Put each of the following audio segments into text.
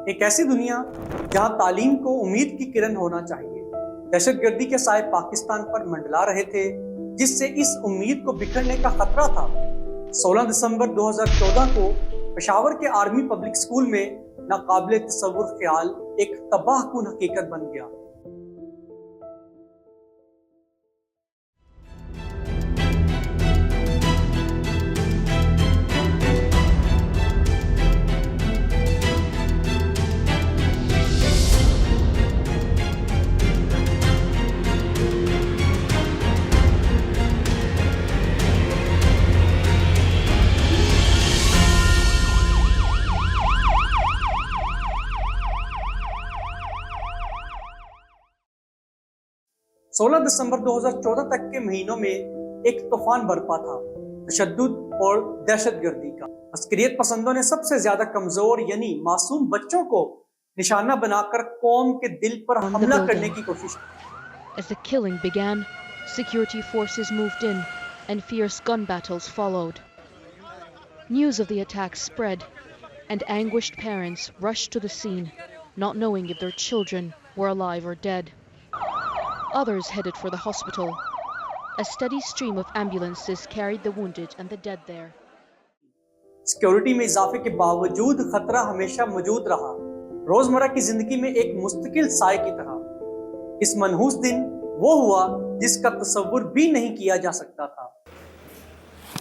ایک ایسی دنیا جہاں تعلیم کو امید کی کرن ہونا چاہیے، دہشت گردی کے سائے پاکستان پر منڈلا رہے تھے جس سے اس امید کو بکھرنے کا خطرہ تھا۔ 16 دسمبر 2014 کو پشاور کے آرمی پبلک اسکول میں ناقابل تصور خیال ایک تباہ کن حقیقت بن گیا۔ سولہ دسمبر 2014 تک کے مہینوں میں ایک طوفان برپا تھا، تشدد اور دہشت گردی کا۔ عسکریت پسندوں نے سب سے زیادہ کمزور یعنی معصوم بچوں کو نشانہ بنا کر قوم کے دل پر حملہ کرنے کی کوشش کی۔ As the killing began, security forces moved in and fierce gun battles followed. News of the attacks spread and anguished parents rushed to the scene, not knowing if their children were alive or dead. Others headed for the hospital. A steady stream of ambulances carried the wounded and the dead there. Security میں اضافے کے باوجود خطرہ ہمیشہ موجود رہا، روزمرہ کی زندگی میں ایک مستقل سائے کی طرح۔ اس منحوس دن وہ ہوا جس کا تصور بھی نہیں کیا جا سکتا تھا۔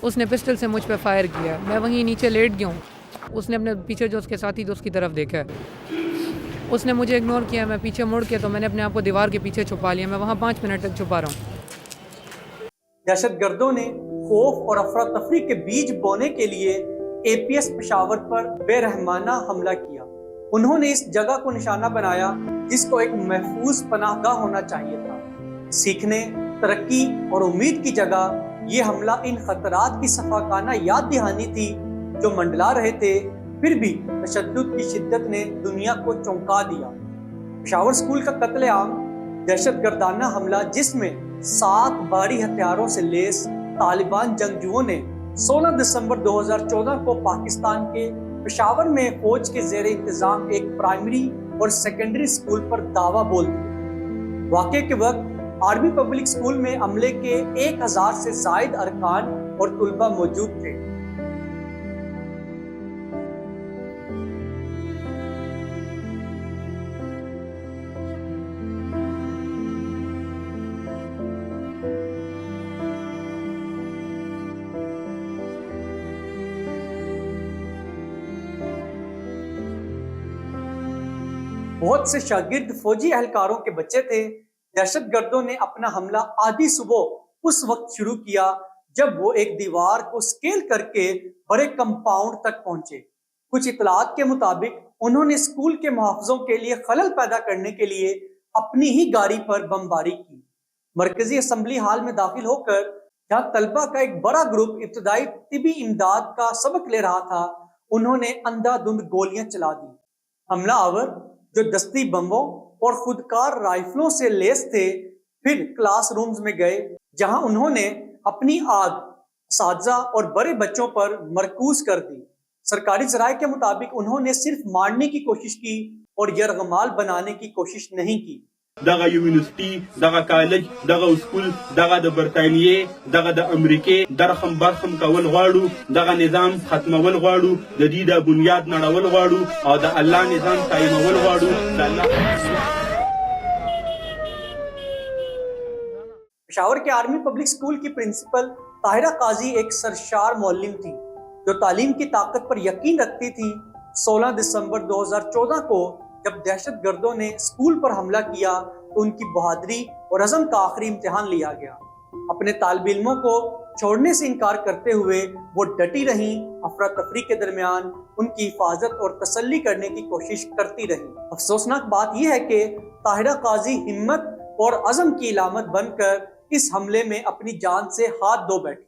اس نے پسٹل سے مجھ پہ فائر کیا، میں وہیں نیچے لیٹ گیا ہوں۔ اس نے اپنے پیچھے جو اس کے ساتھی تھے اس کی طرف دیکھا، اس نے مجھے اگنور کیا، میں پیچھے مڑ کے تو میں نے اپنے آپ کو دیوار کے پیچھے چھپا لیا، میں وہاں 5 منٹ تک چھپا رہا ہوں۔ دہشت گردوں نے خوف اور افراتفری کے بیج بونے کے لیے اے پی ایس پشاور پر بے رحمانہ حملہ کیا۔ انہوں نے اس جگہ کو نشانہ بنایا جس کو ایک محفوظ پناہ گاہ ہونا چاہیے تھا۔ سیکھنے، ترقی اور امید کی جگہ یہ حملہ ان خطرات کی صفاقانہ یاد دہانی تھی جو منڈلا رہے تھے، پھر بھی تشدد کی شدت نے دنیا کو چونکا دیا۔ پشاور اسکول کا قتل عام دہشت گردانہ حملہ جس میں 7 بھاری ہتھیاروں سے لیس طالبان جنگجوؤں نے 16 دسمبر 2014 کو پاکستان کے پشاور میں فوج کے زیر انتظام ایک پرائمری اور سیکنڈری اسکول پر دعویٰ بول دیا۔ واقعے کے وقت آرمی پبلک اسکول میں عملے کے 1000 سے زائد ارکان اور طلباء موجود تھے۔ بہت سے شاگرد فوجی اہلکاروں کے بچے تھے۔ دہشت گردوں نے اپنا حملہ آدھی صبح اس وقت شروع کیا جب وہ ایک دیوار کو سکیل کر کے بڑے کمپاؤنڈ تک پہنچے۔ کچھ اطلاعات کے مطابق انہوں نے اسکول کے محافظوں کے لیے خلل پیدا کرنے کے لیے اپنی ہی گاڑی پر بمباری کی۔ مرکزی اسمبلی ہال میں داخل ہو کر جہاں طلبہ کا ایک بڑا گروپ ابتدائی طبی امداد کا سبق لے رہا تھا، انہوں نے اندھا دھند گولیاں چلا دی۔ حملہ آور جو دستی بموں اور خودکار رائفلوں سے لیس تھے پھر کلاس رومز میں گئے جہاں انہوں نے اپنی آگ اساتذہ اور بڑے بچوں پر مرکوز کر دی۔ سرکاری ذرائع کے مطابق انہوں نے صرف مارنے کی کوشش کی اور یرغمال بنانے کی کوشش نہیں کی۔ دغه یونیورسيټي دغه کالج دغه اسکول دغه د برطانیې دغه د امریکې درخم برخم کول غواړو، دغه نظام ختمول غواړو، د دې د بنیاد نړول غواړو او د الله نظام قائمول غواړو۔ د الله پشاور کے آرمی پبلک اسکول کی پرنسپل طاہرہ قاضی ایک سرشار معلم تھی جو تعلیم کی طاقت پر یقین رکھتی تھی۔ 16 دسمبر 2014 کو جب دہشت گردوں نے اسکول پر حملہ کیا تو ان کی بہادری اور عزم کا آخری امتحان لیا گیا۔ اپنے طالب علموں کو چھوڑنے سے انکار کرتے ہوئے وہ ڈٹی رہیں، افراتفری کے درمیان ان کی حفاظت اور تسلی کرنے کی کوشش کرتی رہیں۔ افسوسناک بات یہ ہے کہ طاہرہ قاضی ہمت اور عزم کی علامت بن کر اس حملے میں اپنی جان سے ہاتھ دھو بیٹھی۔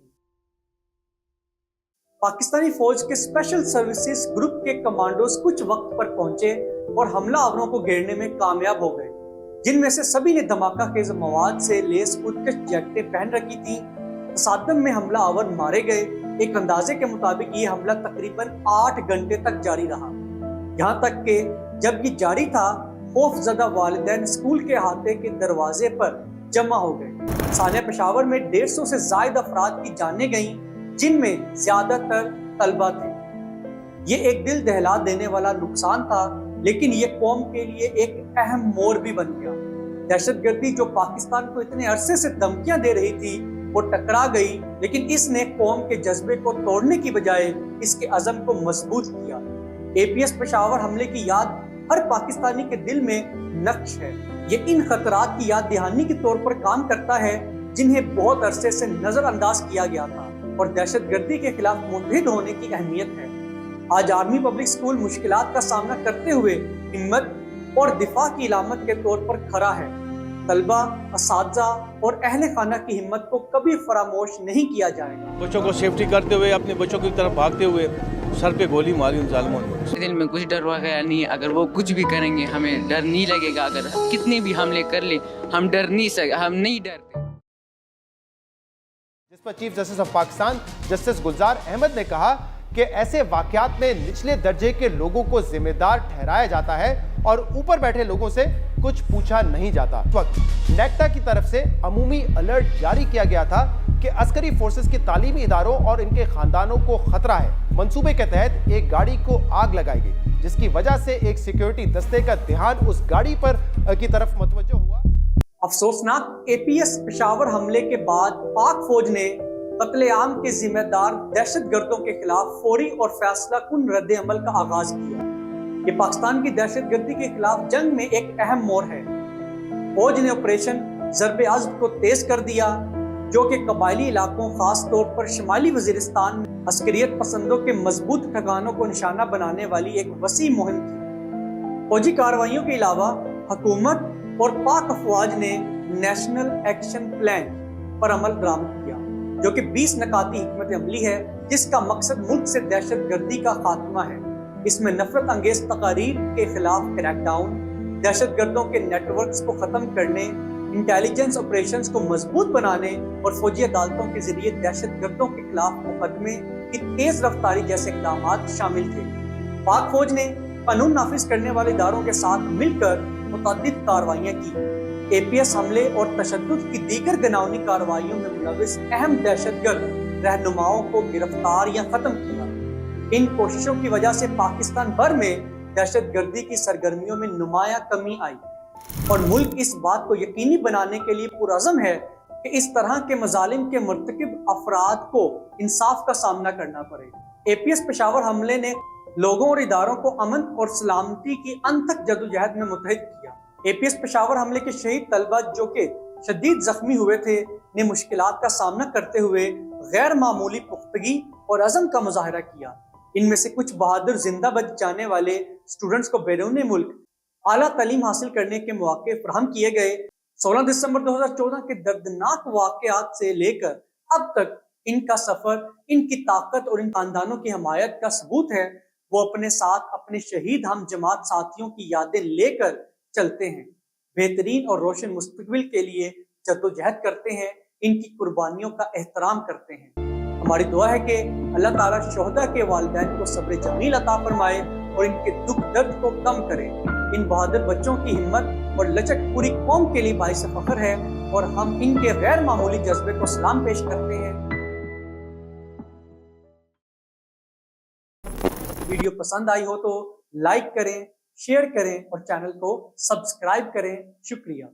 پاکستانی فوج کے اسپیشل سروسز گروپ کے کمانڈوز کچھ وقت پر پہنچے اور حملہ آوروں کو گھیرنے میں کامیاب ہو گئے، جن میں سے سبھی نے دھماکہ خیز مواد سے لیس خودکش جیکٹیں پہن رکھی تھیں۔ تصادم میں حملہ آور مارے گئے۔ ایک اندازے کے مطابق یہ حملہ تقریباً 8 گھنٹے تک جاری رہا، یہاں تک کہ جب یہ جاری تھا خوف زدہ والدین اسکول کے احاطے کے دروازے پر جمع ہو گئے۔ سانحہ پشاور میں 150 سے زائد افراد کی جانیں گئیں، جن میں زیادہ تر طلبہ تھے۔ یہ ایک دل دہلا دینے والا نقصان تھا، لیکن یہ قوم کے لیے ایک اہم موڑ بھی بن گیا۔ دہشت گردی جو پاکستان کو اتنے عرصے سے دھمکیاں دے رہی تھی وہ ٹکرا گئی، لیکن اس نے قوم کے جذبے کو توڑنے کی بجائے اس کے عزم کو مضبوط کیا۔ APS پشاور حملے کی یاد ہر پاکستانی کے دل میں نقش ہے۔ یہ ان خطرات کی یاد دہانی کے طور پر کام کرتا ہے جنہیں بہت عرصے سے نظر انداز کیا گیا تھا، اور دہشت گردی کے خلاف متحد ہونے کی اہمیت ہے۔ آج آرمی پبلک اسکول مشکلات کا سامنا کرتے ہوئے ہمت اور دفاع کی علامت کے طور پر کھڑا ہے۔ طلبہ، اساتذہ اور اہل خانہ کی ہمت کو کبھی فراموش نہیں کیا جائے گا۔ بچوں کو سیفٹی کرتے ہوئے، اپنے بچوں کی طرف بھاگتے ہوئے سر پہ گولی ماری ان ظالموں نے۔ دل میں کچھ ڈر وغیرہ نہیں ہے، اگر وہ کچھ بھی کریں گے ہمیں ڈر نہیں لگے گا، اگر کتنے بھی حملے کر لیں ہم نہیں ڈرتے۔ جس پر chief justice of Pakistan justice Gulzar Ahmed نے کہا کہ ایسے واقعات میں نچلے درجے کے لوگوں کو ذمہ دار ٹھہرایا جاتا ہے اور اوپر بیٹھے لوگوں سے کچھ پوچھا نہیں جاتا۔ اس وقت نیکٹا کی طرف سے عمومی الرٹ جاری کیا گیا تھا کہ عسکری فورسز کے تعلیمی اداروں اور ان کے خاندانوں کو خطرہ ہے۔ منصوبے کے تحت ایک گاڑی کو آگ لگائی گئی، جس کی وجہ سے ایک سیکیورٹی دستے کا دھیان اس گاڑی پر کی طرف متوجہ ہوا۔ افسوسناک APS پشاور حملے کے بعد پاک فوج نے قتل عام کے ذمہ دار دہشت گردوں کے خلاف فوری اور فیصلہ کن رد عمل کا آغاز کیا۔ یہ پاکستان کی دہشت گردی کے خلاف جنگ میں ایک اہم موڑ ہے۔ فوج نے آپریشن ضرب عضب کو تیز کر دیا، جو کہ قبائلی علاقوں خاص طور پر شمالی وزیرستان میں عسکریت پسندوں کے مضبوط ٹھکانوں کو نشانہ بنانے والی ایک وسیع مہم تھی۔ فوجی کارروائیوں کے علاوہ حکومت اور پاک افواج نے نیشنل ایکشن پلان پر عمل درآمد کیا، جو کہ 20 نکاتی حکمت عملی ہے، جس کا مقصد ملک سے دہشت گردی کا خاتمہ ہے۔ اس میں نفرت انگیز تقاریر کے خلاف کریک ڈاؤن، دہشت گردوں کے نیٹ ورکس کو ختم کرنے، انٹیلیجنس آپریشنز کو مضبوط بنانے اور فوجی عدالتوں کے ذریعے دہشت گردوں کے خلاف مقدمے کی تیز رفتاری جیسے اقدامات شامل تھے۔ پاک فوج نے قانون نافذ کرنے والے اداروں کے ساتھ مل کر متعدد کارروائیاں کی۔ APS حملے اور تشدد کی دیگر گناؤنی کارروائیوں میں ملوث اہم دہشت گرد رہنماؤں کو گرفتار یا ختم کیا۔ ان کوششوں کی وجہ سے پاکستان بھر میں دہشت گردی کی سرگرمیوں میں نمایاں کمی آئی، اور ملک اس بات کو یقینی بنانے کے لیے پرعزم ہے کہ اس طرح کے مظالم کے مرتکب افراد کو انصاف کا سامنا کرنا پڑے۔ APS پشاور حملے نے لوگوں اور اداروں کو امن اور سلامتی کی انتھک جدوجہد میں متحد کیا۔ APS پشاور حملے کے شہید طلبہ جو کہ شدید زخمی ہوئے تھے نے مشکلات کا سامنا کرتے ہوئے غیر معمولی پختگی اور عزم کا مظاہرہ کیا۔ ان میں سے کچھ بہادر زندہ بچ جانے والے اسٹوڈنٹس کو بیرون ملک اعلیٰ تعلیم حاصل کرنے کے مواقع فراہم کیے گئے۔ 16 دسمبر 2014 کے دردناک واقعات سے لے کر اب تک ان کا سفر ان کی طاقت اور ان خاندانوں کی حمایت کا ثبوت ہے۔ وہ اپنے ساتھ اپنے شہید ہم جماعت ساتھیوں کی یادیں لے کر چلتے ہیں، بہترین اور روشن مستقبل کے لیے جدوجہد کرتے ہیں، ان کی قربانیوں کا احترام کرتے ہیں۔ ہماری دعا ہے کہ اللہ تعالیٰ شہداء کے والدین کو صبر جمیل عطا فرمائے اور ان کے دکھ درد کو کم کرے۔ ان بہادر بچوں کی ہمت اور لچک پوری قوم کے لیے باعث فخر ہے، اور ہم ان کے غیر معمولی جذبے کو سلام پیش کرتے ہیں۔ ویڈیو پسند آئی ہو تو لائک کریں، شیئر کریں اور چینل کو سبسکرائب کریں۔ شکریہ۔